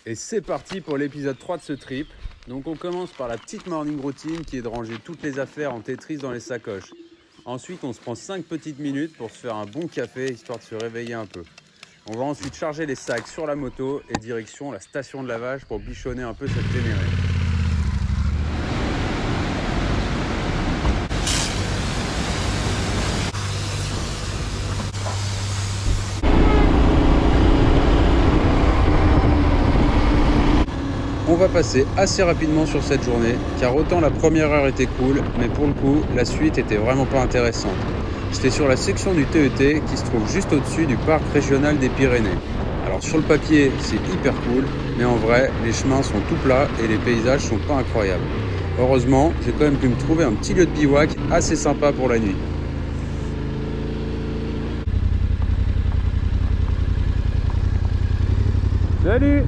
Et c'est parti pour l'épisode 3 de ce trip. Donc on commence par la petite morning routine qui est de ranger toutes les affaires en Tetris dans les sacoches. Ensuite on se prend 5 petites minutes pour se faire un bon café histoire de se réveiller un peu. On va ensuite charger les sacs sur la moto et direction la station de lavage pour bichonner un peu cette ténérée. On va passer assez rapidement sur cette journée, car autant la première heure était cool, mais pour le coup, la suite était vraiment pas intéressante. J'étais sur la section du TET qui se trouve juste au-dessus du parc régional des Pyrénées. Alors sur le papier, c'est hyper cool, mais en vrai, les chemins sont tout plats et les paysages sont pas incroyables. Heureusement, j'ai quand même pu me trouver un petit lieu de bivouac assez sympa pour la nuit. Salut!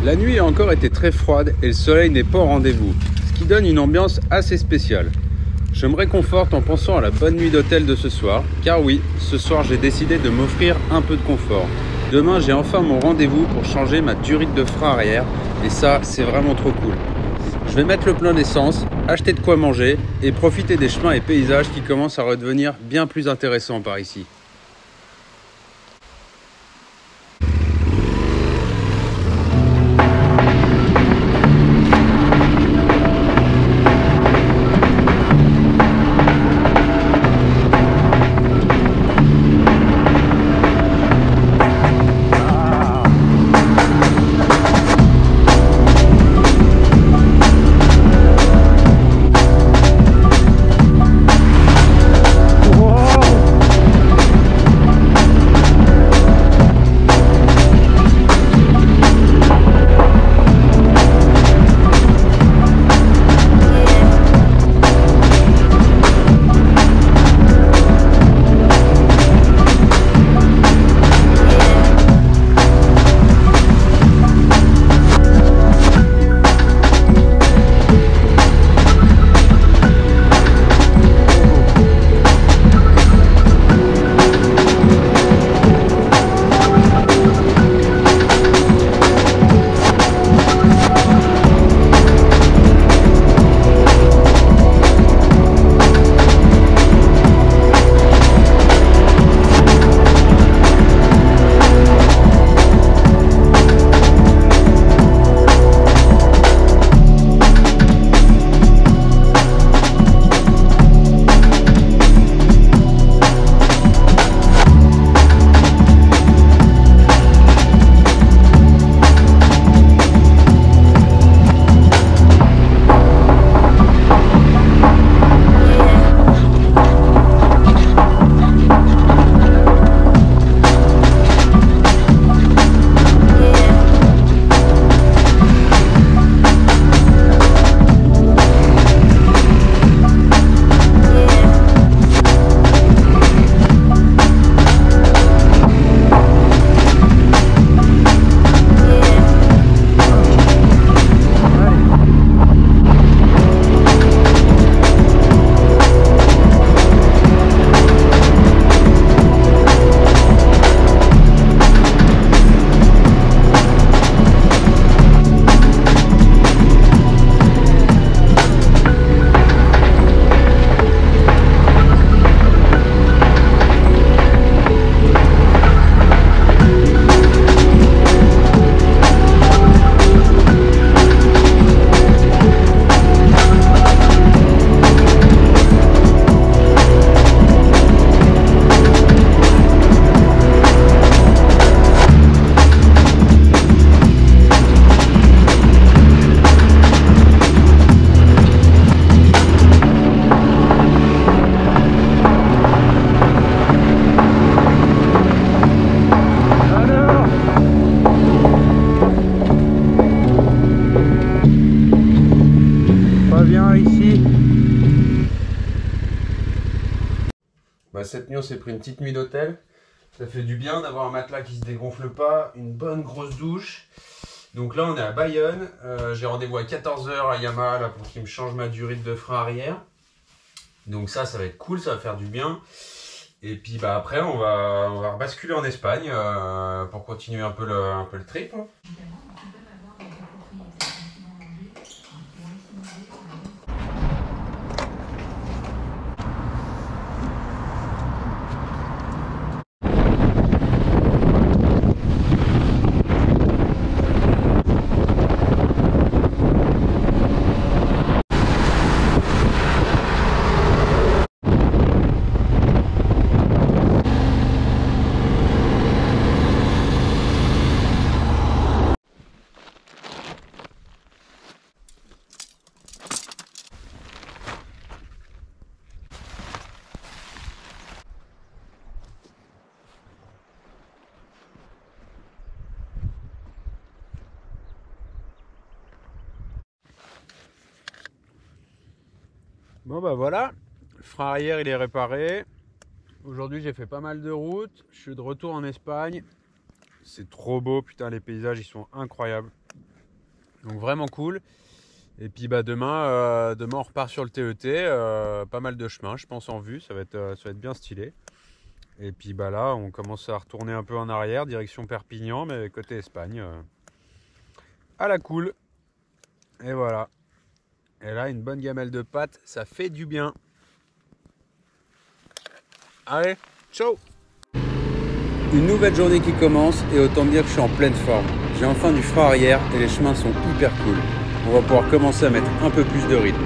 La nuit a encore été très froide et le soleil n'est pas au rendez-vous, ce qui donne une ambiance assez spéciale. Je me réconforte en pensant à la bonne nuit d'hôtel de ce soir, car oui, ce soir j'ai décidé de m'offrir un peu de confort. Demain j'ai enfin mon rendez-vous pour changer ma durite de frein arrière, et ça c'est vraiment trop cool. Je vais mettre le plein d'essence, acheter de quoi manger et profiter des chemins et paysages qui commencent à redevenir bien plus intéressants par ici. s'est pris une petite nuit d'hôtel. Ça fait du bien d'avoir un matelas qui se dégonfle pas, une bonne grosse douche. Donc là, on est à Bayonne. J'ai rendez-vous à 14 h à Yamaha là, pour qu'il me change ma durite de frein arrière. Donc ça va être cool, ça va faire du bien. Et puis bah, après, on va basculer en Espagne pour continuer un peu le trip. Hein. Bon bah voilà, le frein arrière il est réparé. Aujourd'hui j'ai fait pas mal de routes, je suis de retour en Espagne. C'est trop beau, putain les paysages ils sont incroyables. Donc vraiment cool. Et puis bah demain on repart sur le TET, pas mal de chemin je pense en vue, ça va être bien stylé. Et puis bah là on commence à retourner un peu en arrière, direction Perpignan, mais côté Espagne. À la cool. Et voilà. Et là, une bonne gamelle de pâtes, ça fait du bien. Allez, ciao! Une nouvelle journée qui commence et autant dire que je suis en pleine forme. J'ai enfin du frein arrière et les chemins sont hyper cool. On va pouvoir commencer à mettre un peu plus de rythme.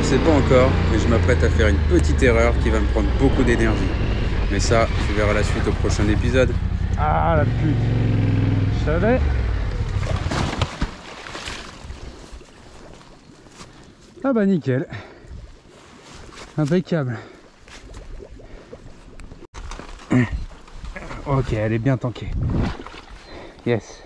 sais pas encore, mais je m'apprête à faire une petite erreur qui va me prendre beaucoup d'énergie. Mais ça, tu verras la suite au prochain épisode. Ah la pute. Je savais. Ah bah nickel. Impeccable. Ok, elle est bien tankée. Yes.